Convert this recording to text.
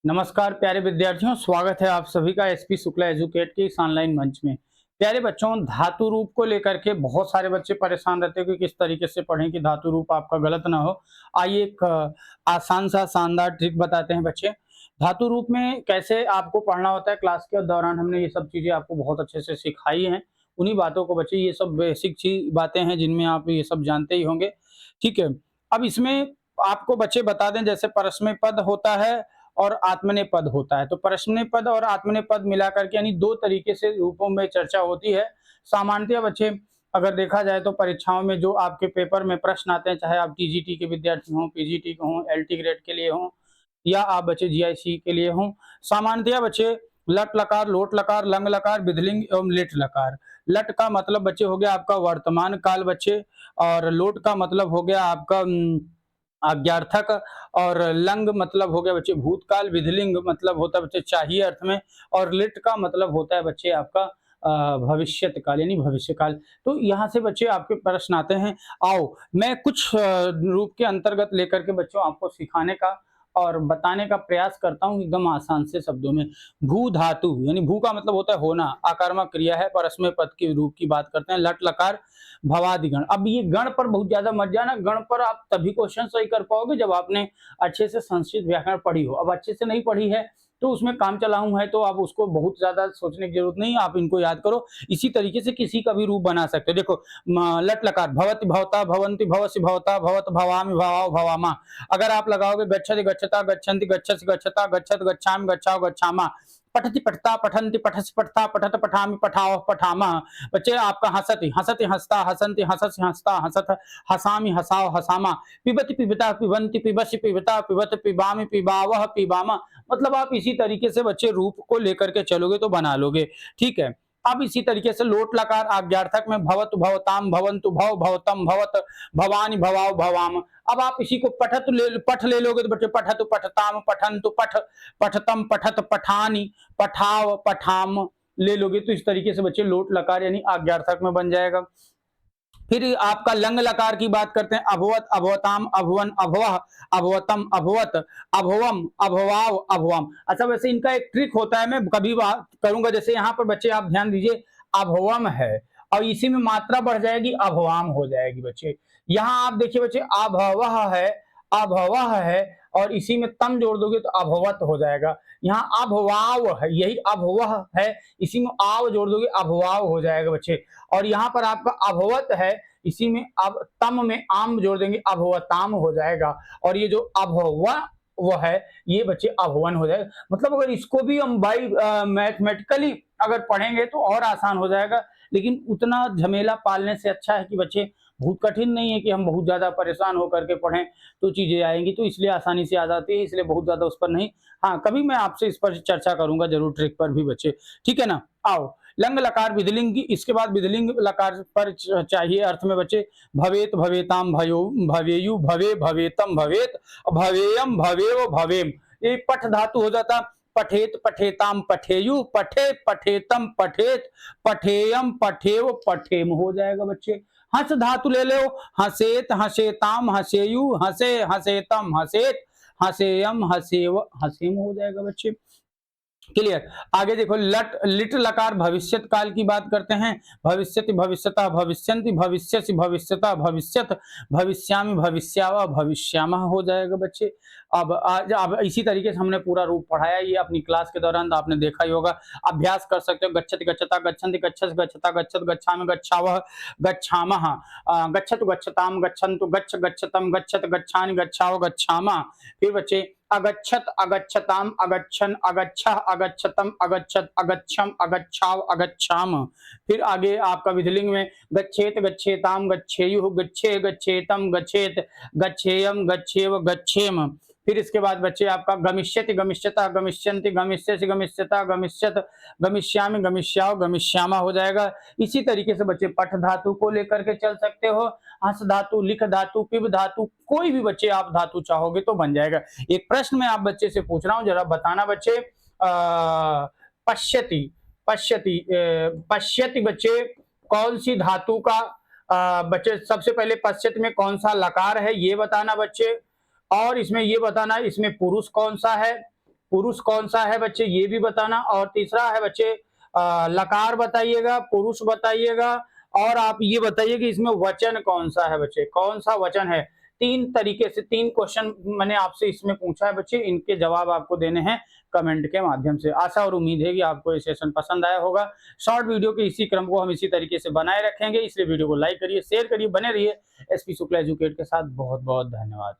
नमस्कार प्यारे विद्यार्थियों, स्वागत है आप सभी का एसपी शुक्ला एजुकेट के इस ऑनलाइन मंच में। प्यारे बच्चों, धातु रूप को लेकर के बहुत सारे बच्चे परेशान रहते हैं कि किस तरीके से पढ़ें कि धातु रूप आपका गलत ना हो। आइए एक आसान सा शानदार ट्रिक बताते हैं बच्चे। धातु रूप में कैसे आपको पढ़ना होता है, क्लास के दौरान हमने ये सब चीजें आपको बहुत अच्छे से सिखाई हैं। उन्हीं बातों को बच्चे, ये सब बेसिक चीज बातें हैं जिनमें आप ये सब जानते ही होंगे। ठीक है, अब इसमें आपको बच्चे बता दें, जैसे परस्मै पद होता है और आत्मनेपद होता है। तो प्रश्नपद और आत्मनेपद मिलाकर के यानी दो तरीके से रूपों में चर्चा होती है। सामान्यतः बच्चे अगर देखा जाए तो परीक्षाओं में जो आपके पेपर में प्रश्न आते हैं, चाहे आप टीजीटी के विद्यार्थी हों, पीजीटी के हों, एलटी ग्रेड के लिए हों, या आप बच्चे जीआईसी के लिए हों, सामान्यतः बच्चे लट लकार, लोट लकार, लंग लकार, विधलिंग एवं लिट लकार। लट का मतलब बच्चे हो गया आपका वर्तमान काल बच्चे, और लोट का मतलब हो गया आपका आज्ञार्थक, और लंग मतलब हो गया बच्चे भूतकाल, विधिलिंग मतलब होता है बच्चे चाहिए अर्थ में, और लिट का मतलब होता है बच्चे आपका भविष्यत काल यानी भविष्य काल। तो यहाँ से बच्चे आपके प्रश्न आते हैं। आओ मैं कुछ रूप के अंतर्गत लेकर के बच्चों आपको सिखाने का और बताने का प्रयास करता हूँ एकदम आसान से शब्दों में। भू धातु यानी भू का मतलब होता है होना, आकर्मक क्रिया है, परस्मै पद के रूप की बात करते हैं। लट लकार भवादिगण। अब ये गण पर बहुत ज्यादा मत जाना, गण पर आप तभी क्वेश्चन सही कर पाओगे जब आपने अच्छे से संस्कृत व्याकरण पढ़ी हो। अब अच्छे से नहीं पढ़ी है तो उसमें काम चलाऊं है, तो आप उसको बहुत ज्यादा सोचने की जरूरत नहीं है, आप इनको याद करो। इसी तरीके से किसी का भी रूप बना सकते हो। देखो लट लकार भवति भवता भवंती भवसि भवता भवत भवामि भवाओ भवामा। अगर आप लगाओगे गच्छति गच्छता गच्छन्ति गच्छसि गच्छता गच्छत गच्छामि गच्छाओ गच्छामा, पठति पठता पठन्ति पठसि पठता पठत पठामि पठाओ पठामः। बच्चे आपका हसति हसति हसता हसन्ति हससि हसता हसत हसामि हसाओ हसामा, पिबति पिबता पिबन्ति पिबसि पिबता पिबत पिबामि पिबावह पिबामा। मतलब आप इसी तरीके से बच्चे रूप को लेकर के चलोगे तो बना लोगे। ठीक है, अब इसी तरीके से लोट लकार आज्ञार्थक में भवत भवताम भवन्तु भव भवतम भवत भवानी भवाओ भवाम। अब आप इसी को पठ ले लोगे तो बच्चे पठतु पठताम पठन्तु पठ पठतम पठत पठानी पठाव पठाम ले लोगे तो इस तरीके से बच्चे लोट लकार यानी आज्ञार्थक में बन जाएगा। फिर आपका लंग लकार की बात करते हैं। अभवत अभवताम अभवन अभवह अभवतम अभवत अभवम अभवाव अभवम। अच्छा, वैसे इनका एक ट्रिक होता है, मैं कभी बात करूंगा। जैसे यहाँ पर बच्चे आप ध्यान दीजिए, अभवम है और इसी में मात्रा बढ़ जाएगी, अभवाम हो जाएगी बच्चे। यहाँ आप देखिए बच्चे, अभवह है, अभवह है, और इसी में तम जोड़ दोगे तो अभवत हो जाएगा। यहाँ अभवाव है, यही अभवह है, इसी में आव जोड़ दोगे अभवाव हो जाएगा बच्चे। और यहाँ पर आपका अभवत है, इसी में अब तम में आम जोड़ देंगे अभवताम हो जाएगा। और ये जो अभवा वो है, ये बच्चे अभवन हो जाएगा। मतलब अगर इसको भी हम बाई मैथमेटिकली अगर पढ़ेंगे तो और आसान हो जाएगा, लेकिन उतना झमेला पालने से अच्छा है कि बच्चे, बहुत कठिन नहीं है कि हम बहुत ज्यादा परेशान होकर के पढ़ें तो चीजें आएंगी, तो इसलिए आसानी से आ जाती है, इसलिए बहुत ज्यादा उस पर नहीं। हाँ, कभी मैं आपसे इस पर चर्चा करूंगा जरूर, ट्रिक पर भी बच्चे। ठीक है ना। आओ लंग लकार विधिलिंग की, इसके बाद विधिलिंग लकार पर चाहिए अर्थ में बच्चे। भवेत भवेताम भयो भवेयु भवे भवेतम भवेत भवेयम भवेव भवेम। ये पठ धातु हो जाता। पठेत पठेताम पठेयु पठे पठेतम पठेत पठेयम पठेव पठेम हो जाएगा बच्चे। हंस धातु ले लो, हसेत हसेताम हसेयु हसे हसेतम हसेत हसेयम हसेव हसेम हो जाएगा बच्चे। क्लियर। आगे देखो, लट लिट लकार भविष्यत काल की बात करते हैं। भविष्यति भविष्यता भविष्यन्ति भविष्यसि भविष्यता भविष्यत भविष्यामि भविष्यावा भविष्यामः हो जाएगा बच्चे। अब आज अब इसी तरीके से हमने पूरा रूप पढ़ाया, ये अपनी क्लास के दौरान तो आपने देखा ही होगा, अभ्यास कर सकते हो। गच्छति गच्छता गच्छन्ति गच्छस गच्छता गच्छत गच्छामि गच्छावः गच्छामः, गच्छतु गच्छताम गच्छन्तु गच्छ गच्छतम गच्छत गच्छानि गच्छाव गच्छामः। फिर बच्चे अगच्छत अगच्छताम अगच्छन अगच्छः अगच्छतम अगच्छत अगच्छम अगच्छाव अगच्छाम। फिर आगे आपका विधिलिंग में गच्छेत गच्छेताम गच्छेयुः गच्छे गच्छेतम गच्छेत गच्छेयम गच्छेव गच्छेम। फिर इसके बाद बच्चे आपका गमिष्यति गमिष्यता गमिष्यन्ति गमिष्यसि गमिष्यता गमिष्यत गमिष्यामि गमिष्याव गमिष्यामा हो जाएगा। इसी तरीके से बच्चे पठ धातु को लेकर के चल सकते हो। हंस धातु, लिख धातु, पिब धातु, कोई भी बच्चे आप धातु चाहोगे तो बन जाएगा। एक प्रश्न मैं आप बच्चे से पूछ रहा हूं, जरा बताना बच्चे। पश्यति पश्यति पश्यति बच्चे कौन सी धातु का बच्चे सबसे पहले पश्यति में कौन सा लकार है ये बताना बच्चे। और इसमें ये बताना इसमें पुरुष कौन सा है, पुरुष कौन सा है बच्चे ये भी बताना, और तीसरा है बच्चे लकार बताइएगा, पुरुष बताइएगा, और आप ये बताइए कि इसमें वचन कौन सा है बच्चे, कौन सा वचन है। 3 तरीके से 3 क्वेश्चन मैंने आपसे इसमें पूछा है बच्चे, इनके जवाब आपको देने हैं कमेंट के माध्यम से। आशा और उम्मीद है कि आपको ये सेशन पसंद आया होगा। शॉर्ट वीडियो के इसी क्रम को हम इसी तरीके से बनाए रखेंगे, इसलिए वीडियो को लाइक करिए, शेयर करिए, बने रहिए एसपी शुक्ला एजुकेट के साथ। बहुत बहुत धन्यवाद।